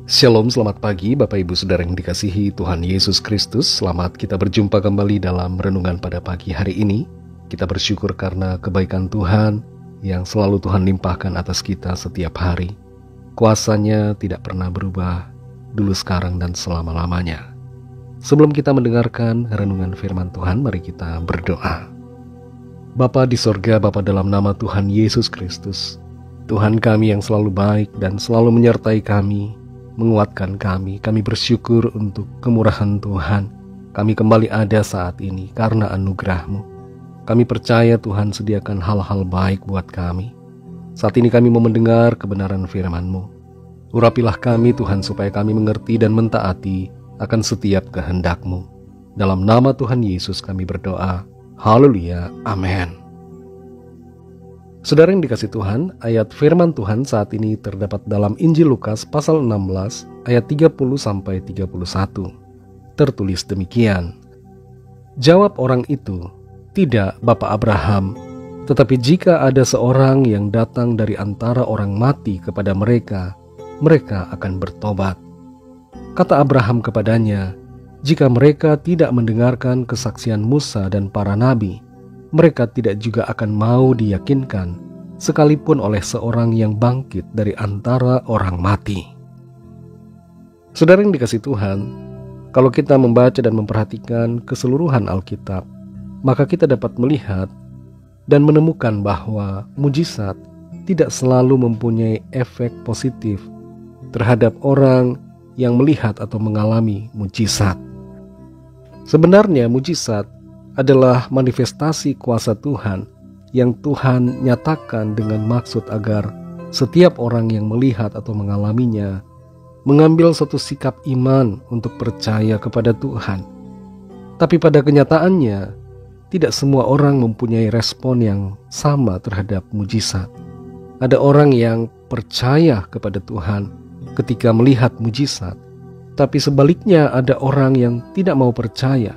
Shalom, selamat pagi Bapak Ibu Saudara yang dikasihi Tuhan Yesus Kristus. Selamat kita berjumpa kembali dalam renungan pada pagi hari ini. Kita bersyukur karena kebaikan Tuhan yang selalu Tuhan limpahkan atas kita setiap hari. Kuasanya tidak pernah berubah, dulu, sekarang, dan selama-lamanya. Sebelum kita mendengarkan renungan firman Tuhan, mari kita berdoa. Bapa di sorga, Bapa dalam nama Tuhan Yesus Kristus, Tuhan kami yang selalu baik dan selalu menyertai kami, menguatkan kami bersyukur untuk kemurahan Tuhan. Kami kembali ada saat ini karena anugerah-Mu. Kami percaya Tuhan sediakan hal-hal baik buat kami. Saat ini kami mau mendengar kebenaran firman-Mu. Urapilah kami Tuhan supaya kami mengerti dan mentaati akan setiap kehendak-Mu. Dalam nama Tuhan Yesus kami berdoa. Haleluya, amin. Saudara yang dikasih Tuhan, ayat firman Tuhan saat ini terdapat dalam Injil Lukas pasal 16 ayat 30-31. Tertulis demikian. Jawab orang itu, "Tidak, Bapak Abraham, tetapi jika ada seorang yang datang dari antara orang mati kepada mereka, mereka akan bertobat." Kata Abraham kepadanya, "Jika mereka tidak mendengarkan kesaksian Musa dan para nabi, mereka tidak juga akan mau diyakinkan, sekalipun oleh seorang yang bangkit dari antara orang mati." Saudara yang dikasih Tuhan, kalau kita membaca dan memperhatikan keseluruhan Alkitab, maka kita dapat melihat dan menemukan bahwa mujizat tidak selalu mempunyai efek positif terhadap orang yang melihat atau mengalami mujizat. Sebenarnya mujizat adalah manifestasi kuasa Tuhan yang Tuhan nyatakan dengan maksud agar setiap orang yang melihat atau mengalaminya mengambil suatu sikap iman untuk percaya kepada Tuhan. Tapi pada kenyataannya, tidak semua orang mempunyai respon yang sama terhadap mujizat. Ada orang yang percaya kepada Tuhan ketika melihat mujizat, tapi sebaliknya ada orang yang tidak mau percaya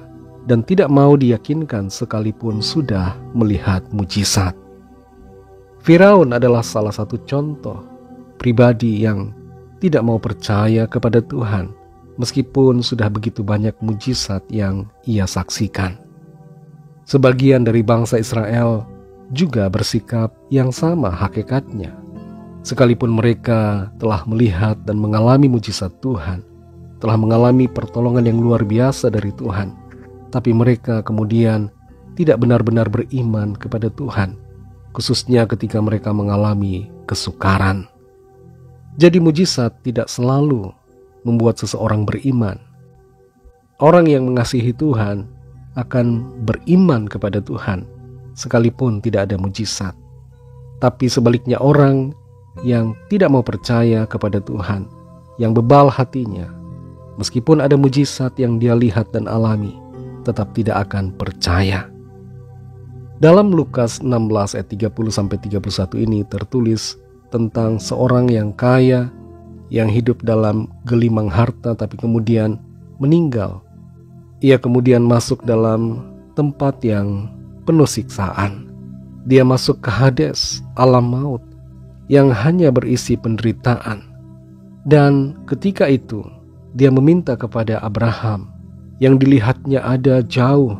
dan tidak mau diyakinkan sekalipun sudah melihat mujizat. Firaun adalah salah satu contoh pribadi yang tidak mau percaya kepada Tuhan, meskipun sudah begitu banyak mujizat yang ia saksikan. Sebagian dari bangsa Israel juga bersikap yang sama hakikatnya. Sekalipun mereka telah melihat dan mengalami mujizat Tuhan, telah mengalami pertolongan yang luar biasa dari Tuhan, tapi mereka kemudian tidak benar-benar beriman kepada Tuhan, khususnya ketika mereka mengalami kesukaran. Jadi mujizat tidak selalu membuat seseorang beriman. Orang yang mengasihi Tuhan akan beriman kepada Tuhan sekalipun tidak ada mujizat. Tapi sebaliknya orang yang tidak mau percaya kepada Tuhan, yang bebal hatinya, meskipun ada mujizat yang dia lihat dan alami, tetap tidak akan percaya. Dalam Lukas 16 ayat 30-31 ini tertulis tentang seorang yang kaya yang hidup dalam gelimang harta tapi kemudian meninggal. Ia kemudian masuk dalam tempat yang penuh siksaan. Dia masuk ke Hades, alam maut, yang hanya berisi penderitaan. Dan ketika itu dia meminta kepada Abraham yang dilihatnya ada jauh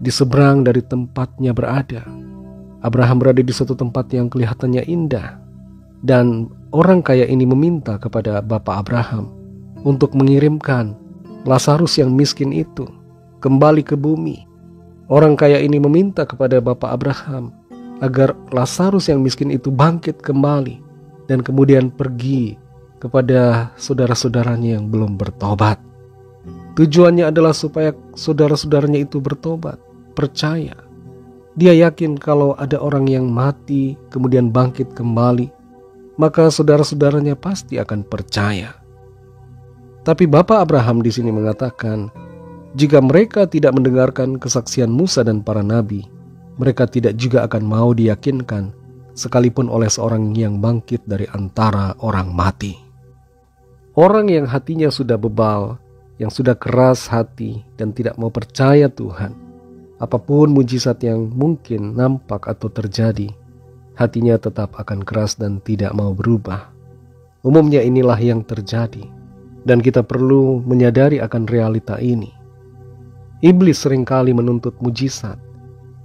di seberang dari tempatnya berada. Abraham berada di suatu tempat yang kelihatannya indah, dan orang kaya ini meminta kepada Bapak Abraham untuk mengirimkan Lazarus yang miskin itu kembali ke bumi. Orang kaya ini meminta kepada Bapak Abraham agar Lazarus yang miskin itu bangkit kembali dan kemudian pergi kepada saudara-saudaranya yang belum bertobat. Tujuannya adalah supaya saudara-saudaranya itu bertobat, percaya. Dia yakin kalau ada orang yang mati kemudian bangkit kembali, maka saudara-saudaranya pasti akan percaya. Tapi Bapak Abraham di sini mengatakan, jika mereka tidak mendengarkan kesaksian Musa dan para nabi, mereka tidak juga akan mau diyakinkan, sekalipun oleh seorang yang bangkit dari antara orang mati. Orang yang hatinya sudah bebal, yang sudah keras hati dan tidak mau percaya Tuhan, apapun mujizat yang mungkin nampak atau terjadi, hatinya tetap akan keras dan tidak mau berubah. Umumnya inilah yang terjadi. Dan kita perlu menyadari akan realita ini. Iblis seringkali menuntut mujizat.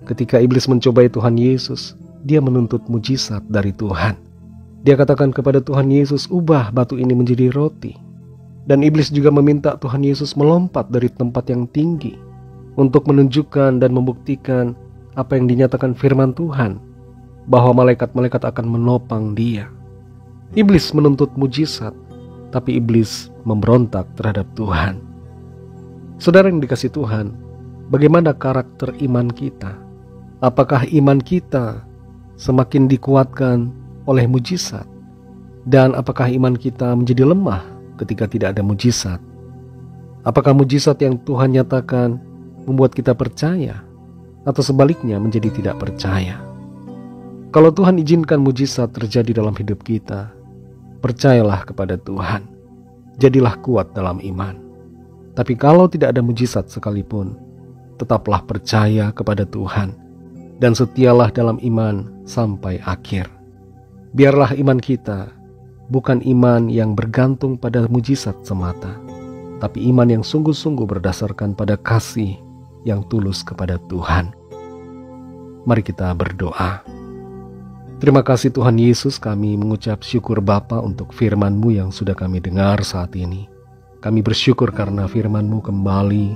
Ketika iblis mencobai Tuhan Yesus, dia menuntut mujizat dari Tuhan. Dia katakan kepada Tuhan Yesus, ubah batu ini menjadi roti. Dan iblis juga meminta Tuhan Yesus melompat dari tempat yang tinggi untuk menunjukkan dan membuktikan apa yang dinyatakan firman Tuhan, bahwa malaikat-malaikat akan menopang dia. Iblis menuntut mujizat, tapi iblis memberontak terhadap Tuhan. Saudara yang dikasihi Tuhan, bagaimana karakter iman kita? Apakah iman kita semakin dikuatkan oleh mujizat? Dan apakah iman kita menjadi lemah ketika tidak ada mujizat? Apakah mujizat yang Tuhan nyatakan membuat kita percaya, atau sebaliknya menjadi tidak percaya? Kalau Tuhan izinkan mujizat terjadi dalam hidup kita, percayalah kepada Tuhan, jadilah kuat dalam iman. Tapi kalau tidak ada mujizat sekalipun, tetaplah percaya kepada Tuhan, dan setialah dalam iman sampai akhir. Biarlah iman kita bukan iman yang bergantung pada mujizat semata, tapi iman yang sungguh-sungguh berdasarkan pada kasih yang tulus kepada Tuhan. Mari kita berdoa. Terima kasih Tuhan Yesus, kami mengucap syukur Bapa untuk firman-Mu yang sudah kami dengar saat ini. Kami bersyukur karena firman-Mu kembali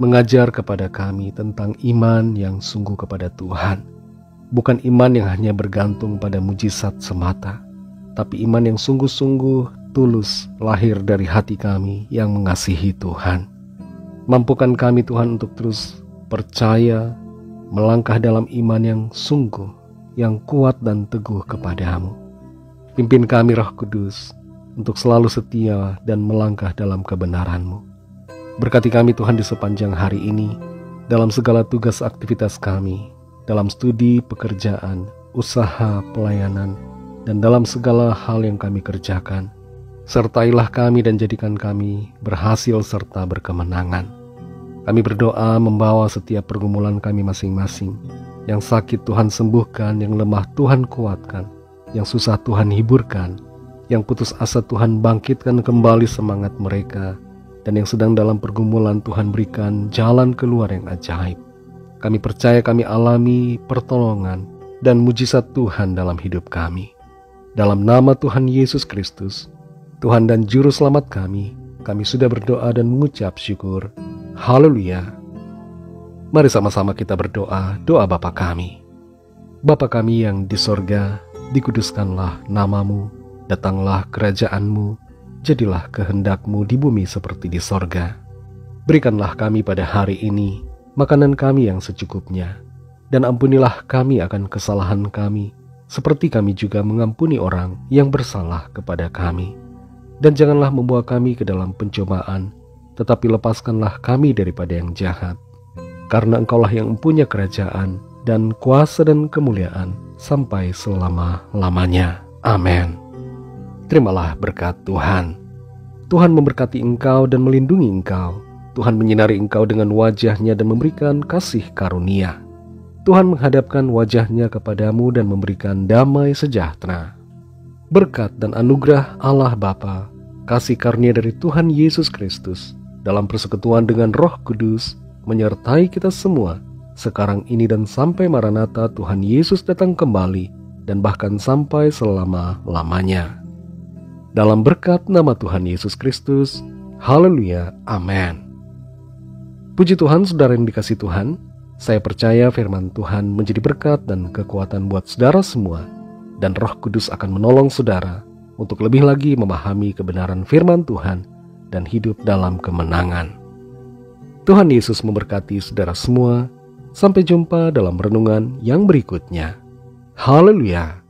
mengajar kepada kami tentang iman yang sungguh kepada Tuhan. Bukan iman yang hanya bergantung pada mujizat semata, tapi iman yang sungguh-sungguh tulus lahir dari hati kami yang mengasihi Tuhan. Mampukan kami Tuhan untuk terus percaya, melangkah dalam iman yang sungguh, yang kuat dan teguh kepadamu. Pimpin kami Roh Kudus untuk selalu setia dan melangkah dalam kebenaran-Mu. Berkati kami Tuhan di sepanjang hari ini, dalam segala tugas aktivitas kami, dalam studi, pekerjaan, usaha, pelayanan, dan dalam segala hal yang kami kerjakan. Sertailah kami dan jadikan kami berhasil serta berkemenangan. Kami berdoa membawa setiap pergumulan kami masing-masing. Yang sakit Tuhan sembuhkan, yang lemah Tuhan kuatkan, yang susah Tuhan hiburkan, yang putus asa Tuhan bangkitkan kembali semangat mereka, dan yang sedang dalam pergumulan Tuhan berikan jalan keluar yang ajaib. Kami percaya kami alami pertolongan dan mujizat Tuhan dalam hidup kami. Dalam nama Tuhan Yesus Kristus, Tuhan dan Juru Selamat kami sudah berdoa dan mengucap syukur. Haleluya. Mari sama-sama kita berdoa, doa Bapa kami. Bapa kami yang di sorga, dikuduskanlah nama-Mu, datanglah kerajaan-Mu, jadilah kehendak-Mu di bumi seperti di sorga. Berikanlah kami pada hari ini makanan kami yang secukupnya, dan ampunilah kami akan kesalahan kami, seperti kami juga mengampuni orang yang bersalah kepada kami. Dan janganlah membawa kami ke dalam pencobaan, tetapi lepaskanlah kami daripada yang jahat. Karena Engkaulah yang mempunyai kerajaan dan kuasa dan kemuliaan sampai selama-lamanya. Amin. Terimalah berkat Tuhan. Tuhan memberkati engkau dan melindungi engkau. Tuhan menyinari engkau dengan wajah-Nya dan memberikan kasih karunia. Tuhan menghadapkan wajah-Nya kepadamu dan memberikan damai sejahtera. Berkat dan anugerah Allah Bapa, kasih karunia dari Tuhan Yesus Kristus, dalam persekutuan dengan Roh Kudus, menyertai kita semua, sekarang ini dan sampai Maranatha Tuhan Yesus datang kembali, dan bahkan sampai selama-lamanya. Dalam berkat nama Tuhan Yesus Kristus, haleluya, amin. Puji Tuhan, saudara yang dikasihi Tuhan, saya percaya firman Tuhan menjadi berkat dan kekuatan buat saudara semua, dan Roh Kudus akan menolong saudara untuk lebih lagi memahami kebenaran firman Tuhan dan hidup dalam kemenangan. Tuhan Yesus memberkati saudara semua. Sampai jumpa dalam renungan yang berikutnya. Haleluya.